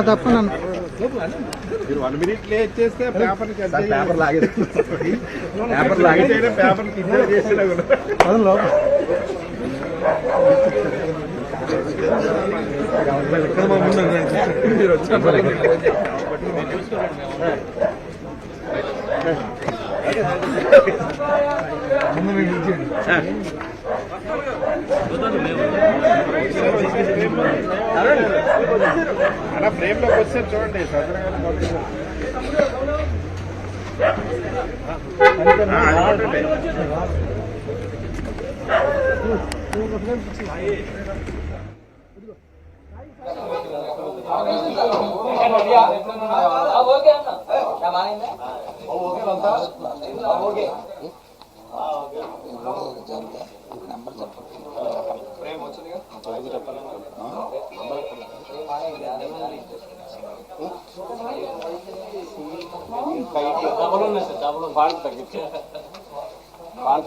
తప్పను మీరు 1 minute late చేస్తే పేపర్ లాగేది పేపర్ లాగితే పేపర్ చేసినా కూడా అలా ఫ్రేమ్ లోకి వచ్చారు చూడండి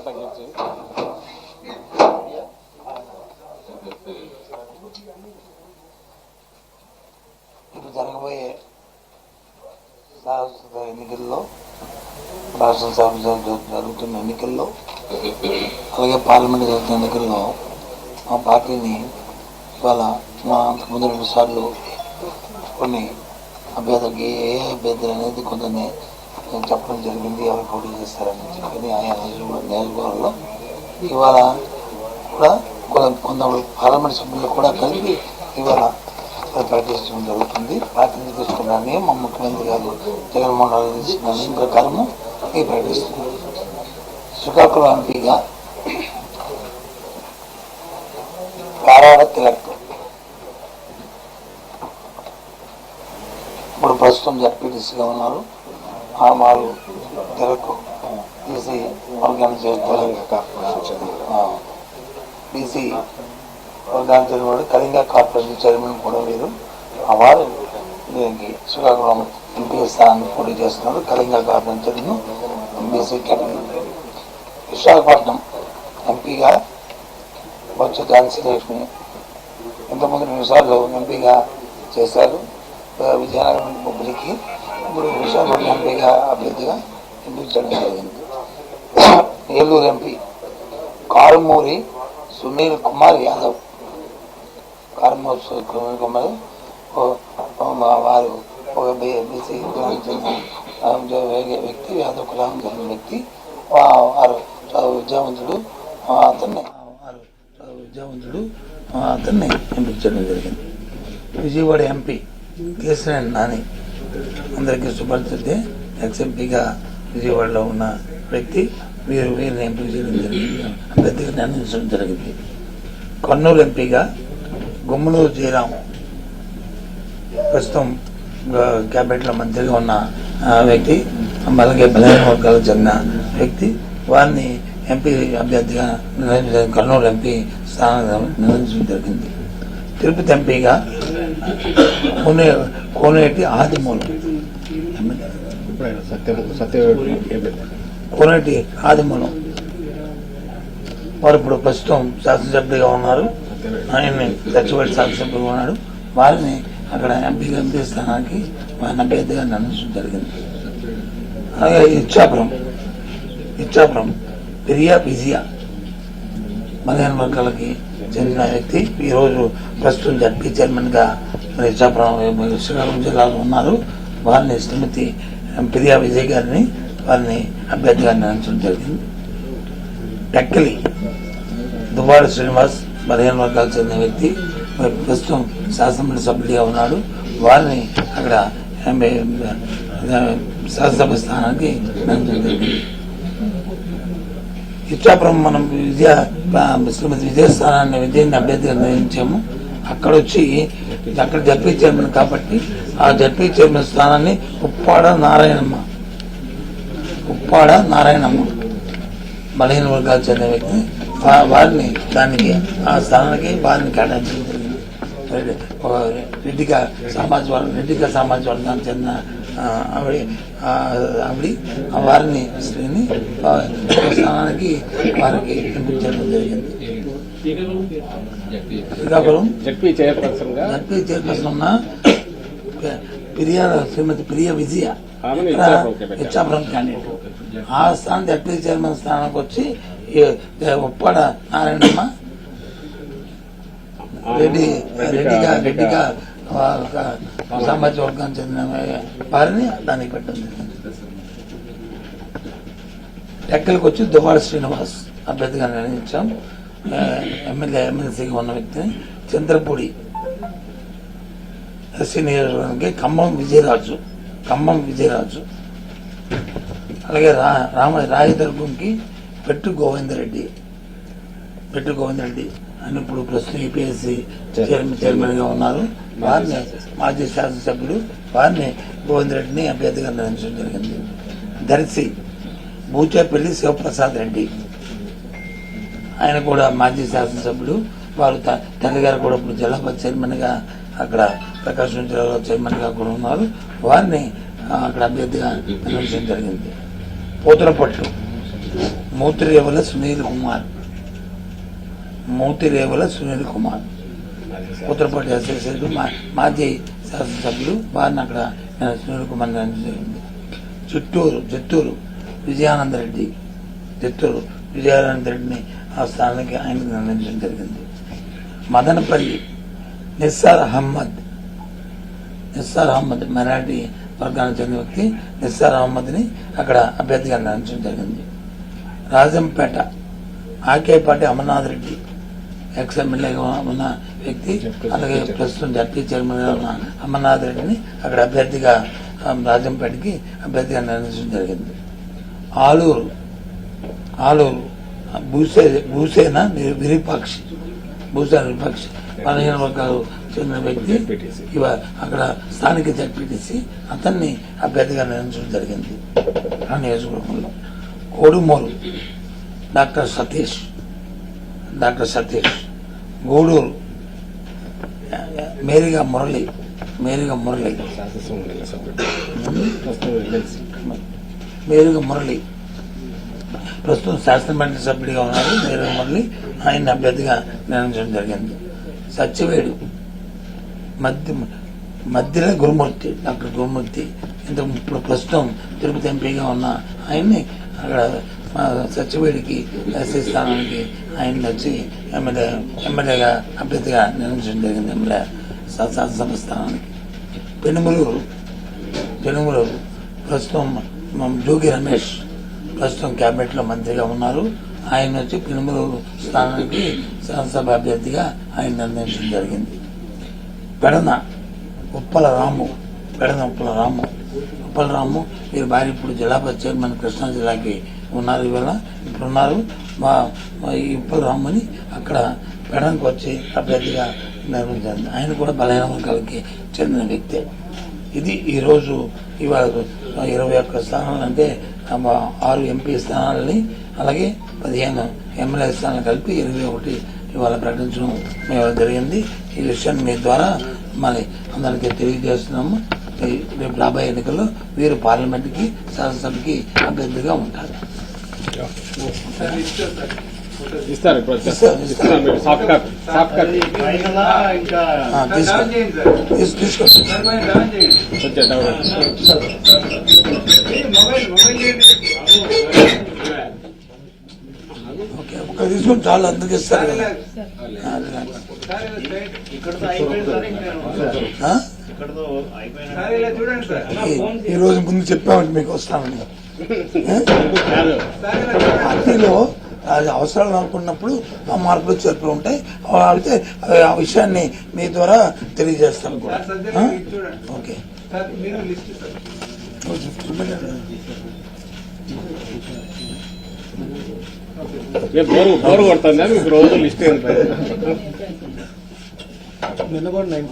తగ్గించి ఇప్పుడు జరగబోయే శాశ్వత ఎన్నికల్లో రాష్ట్రసభ జరుగుతున్న ఎన్నికల్లో అలాగే పార్లమెంట్ జరుగుతున్న ఎన్నికల్లో మా పార్టీని ఇవాళ అంతకుముందు 2 సార్లు కొన్ని అభ్యర్థులకి ఏ అభ్యర్థులు అనేది కొందరిని చెప్పడం జరిగింది, ఎవరు పోటీ చేస్తారని చెప్పి ఆయా నియోజకవర్గంలో ఇవాళ కూడా కొందరు పార్లమెంట్ సభ్యులు కూడా కలిపి ఇవాళ ప్రకటించడం జరుగుతుంది. పార్టీని తీసుకున్నారని మా ముఖ్యమంత్రి గారు జగన్మోహన్ రెడ్డి తీసుకున్న ప్రకారము ఈ ప్రకటిస్తుంది. శ్రీకాకుళం ఎంపీగా కారాడ తిలక్ ఇప్పుడు ప్రస్తుతం జడ్పీటీసీగా ఉన్నారు. వారు తిలక్ బీసీ బీసీ వర్గానికి వాడు కళింగ కార్పొరేషన్ చైర్మన్ కూడా వీరు. వారు దీనికి శ్రీకాకుళం ఎంపీ స్థానాన్ని పోటీ చేస్తున్నారు. Kalinga corporation chairman BC category. Visakhapatnam ఎంపీగా బొత్స ఝాన్సీ లక్ష్మి ఇంతకుముందు 2 సార్లు ఎంపీగా చేశారు విజయనగరం పబ్లిక్కి. ఇప్పుడు విశాఖపట్నం ఎంపీగా అభ్యర్థిగా ఎంపించడం జరిగింది. ఏలూరు ఎంపీ కారుమూరి సునీల్ కుమార్ యాదవ్. కారుమూరి సునీల్ కుమార్ వారు ఒక బీసీ వ్యక్తి, యాదవ్ కులం చెందిన వ్యక్తి. వారు విద్యావంతుడు. అతన్ని ఎంపించడం జరిగింది. విజయవాడ ఎంపీ కేశినేని నాని అందరికీ సుపరిచితే. ఎక్స్ఎంపీగా విజయవాడలో ఉన్న వ్యక్తి. వీరిని ఎంపిక చేయడం జరిగింది, అభ్యర్థిగా నిర్ణయించడం జరిగింది. కర్నూలు ఎంపీగా గుమ్మనూరు జయరాం ప్రస్తుతం క్యాబినెట్లో మంత్రిగా ఉన్న వ్యక్తి, అలాగే బలహీన వర్గాలకు చెందిన వ్యక్తి. వారిని ఎంపీ అభ్యర్థిగా కర్నూలు ఎంపీ స్థానంగా నిర్ణయించడం జరిగింది. తిరుపతి ఎంపీగా కోనేటి ఆదిమూలం కోనేటి ఆదిమూలం వారు ఇప్పుడు ప్రస్తుతం శాసనసభ్యుడిగా ఉన్నారు. ఆయన్ని సచివాలయ శాసనసభ్యుడిగా ఉన్నాడు. వారిని అక్కడ ఎంపీ స్థానానికి వారిని అభ్యర్థిగా నిర్ణయించడం జరిగింది. అలాగే ఇచ్చాపురం పెరియా విజయ బలహీన వర్గాలకి చెందిన వ్యక్తి. ఈరోజు ప్రస్తుతం జడ్పీ చైర్మన్గా ఇచ్చాపురం శ్రీకాకుళం జిల్లాలో ఉన్నారు. వారిని శ్రీమతి పెరియా విజయ్ గారిని వారిని అభ్యర్థిగా నిర్ణయించడం జరిగింది. టెక్కలి దువ్వాడ శ్రీనివాస్ బలహీన వర్గాలకు చెందిన వ్యక్తి, ప్రస్తుతం శాసనమండలి సభ్యుడిగా ఉన్నాడు. వారిని అక్కడ శాసనసభ స్థానానికి నిర్ణయించడం జరిగింది. ఇచ్చాపురం మనం శ్రీమతి విజయాన్ని అభ్యర్థిగా నిర్ణయించాము. అక్కడ జడ్పీ చైర్మన్ కాబట్టి ఆ జడ్పీ చైర్మన్ స్థానాన్ని ఉప్పాడ నారాయణమ్మ బలహీన వర్గాలు చెందిన వ్యక్తి. వారిని ఆ స్థానానికి వారిని కేటాయించడం జరిగింది. రెడ్డిగా సమాజ్ వర్గానికి చెందిన వారిని స్థానానికి వారికి ఎంపించడం జరిగింది. శ్రీకాకుళం జడ్పీ చైర్పర్సన్ గా జడ్పీ చైర్పర్సన్ ఉన్న శ్రీమతి ప్రియ విజయ ఆమెను ఇచ్చాపురం క్యాండిడేట్. ఆ స్థానం జడ్పీ చైర్మన్ స్థానానికి వచ్చి ఉప్పాడ నారాయణమ్మ రెడ్డిగా సామాజిక వర్గానికి చెందిన వారిని దానికి పెట్టడం జరిగింది. టెక్కలకు వచ్చి దువ్వాడ శ్రీనివాస్ అభ్యర్థిగా నిర్ణయించాం. ఎమ్మెల్సీగా ఉన్న వ్యక్తిని చంద్రపూడి ఎస్సీ నియోజకవర్గానికి ఖమ్మం విజయరాజు అలాగే రాయదుర్గంకి పెట్టు గోవిందరెడ్డి అని ఇప్పుడు ప్రస్తుతం యూపీఎస్సీ చైర్మన్ గా ఉన్నారు. వారిని మాజీ శాసనసభ్యులు వారిని గోవిందరెడ్డిని అభ్యర్థిగా నిర్ణయించడం జరిగింది. దర్శి బూచేపల్లి శివప్రసాద్ రెడ్డి ఆయన కూడా మాజీ శాసనసభ్యులు. వారు తండ్రి గారు కూడా ఇప్పుడు జిల్లా పరిషత్ చైర్మన్ గా అక్కడ ప్రకాశం జిల్లాలో చైర్మన్ గా కూడా ఉన్నారు. వారిని అక్కడ అభ్యర్థిగా నిర్ణయించడం జరిగింది. పోతులపట్టు మూతిరేవుల సునీల్ కుమార్ పోతులపట్టు ఎస్ఎస్సీ మాజీ శాసనసభ్యులు వారిని అక్కడ సునీల్ కుమార్ నిర్ణయించడం జరిగింది. చిత్తూరు విజయానందరెడ్డిని ఆ స్థానానికి ఆయనకు నిర్ణయించడం జరిగింది. మదనపల్లి నిస్సార్ అహ్మద్ మరాఠీ వర్గానికి చెందిన వ్యక్తి నిస్సార్ అహ్మద్ని అక్కడ అభ్యర్థిగా నిర్ణయించడం జరిగింది. రాజంపేట ఆకేపాటి అమర్నాథ్ రెడ్డి ఎక్స్ ఎమ్మెల్యేగా ఉన్న వ్యక్తి, అలాగే ప్రస్తుతం జడ్పీ చైర్మన్ గా ఉన్న అమర్నాథ్ రెడ్డిని అక్కడ అభ్యర్థిగా రాజంపేటకి అభ్యర్థిగా నిర్ణయించడం జరిగింది. ఆలూరు భూసేన విరూపాక్షి 15 వర్గాలు చెందిన వ్యక్తి అక్కడ స్థానిక జడ్పీటీసీ అతన్ని అభ్యర్థిగా నిర్ణయించడం జరిగింది. ఆ నియోజకవర్గంలో కోడుమూరు డాక్టర్ సతీష్ గూడూరు మేరిగా మురళి ప్రస్తుతం శాసనమండలి సభ్యుడిగా ఉన్నారు. మేరిగా మురళి ఆయన అభ్యర్థిగా నిర్ణయించడం జరిగింది. సత్యవేడు మధ్యల గురుమూర్తి డాక్టర్ గురుమూర్తి ఇప్పుడు ప్రస్తుతం తిరుపతి ఎంపీగా ఉన్న ఆయన్ని అక్కడ సత్యవేడికి ఎస్సీ స్థానానికి ఆయన వచ్చి ఎమ్మెల్యేగా అభ్యర్థిగా నిర్ణయించడం జరిగింది. ఎమ్మెల్యే శాసనసభ స్థానానికి పెనుమలూరు ప్రస్తుతం జోగి రమేష్ ప్రస్తుతం కేబినెట్ లో మంత్రిగా ఉన్నారు. ఆయన వచ్చి పెనుమలూరు స్థానానికి శాసనసభ అభ్యర్థిగా ఆయన నిర్ణయించడం జరిగింది. పెడన ఉప్పల రాము వీరి భార్య ఇప్పుడు జిల్లా పరిషత్ చైర్మన్ కృష్ణా జిల్లాకి ఉన్నారు. ఇప్పుడున్నారు. ఈ ఉప్పల రాముని అక్కడ పెడనకు వచ్చి అభ్యర్థిగా నిర్వహించారు. ఆయన కూడా బలహీన వర్గాలకి చెందిన వ్యక్తే. ఇది ఈరోజు ఇవాళ 21 స్థానాలు అంటే 6 ఎంపీ స్థానాలని అలాగే 15 ఎమ్మెల్యే స్థానాలు కలిపి 21 ఇవాళ ప్రకటించడం జరిగింది. ఈ విషయాన్ని మీ ద్వారా మరి అందరికీ తెలియజేస్తున్నాము. రేపు రాబోయే ఎన్నికల్లో వీరు పార్లమెంట్కి శాసనసభకి అభ్యర్థిగా ఉంటారు. ఒక్క తీసుకొని చాలా అందరికి ఇస్తారు కదా. ఈ రోజు ముందు చెప్పామంటే మీకు వస్తామని. పార్టీలో అవసరాలు అనుకున్నప్పుడు ఆ మార్పులు చేర్పులు ఉంటాయి. అయితే ఆ విషయాన్ని మీ ద్వారా తెలియజేస్తాను కూడా. ఓకే బోరు కొడుతుందా మీకు రోజు లిస్ట్ నిన్న కూడా 9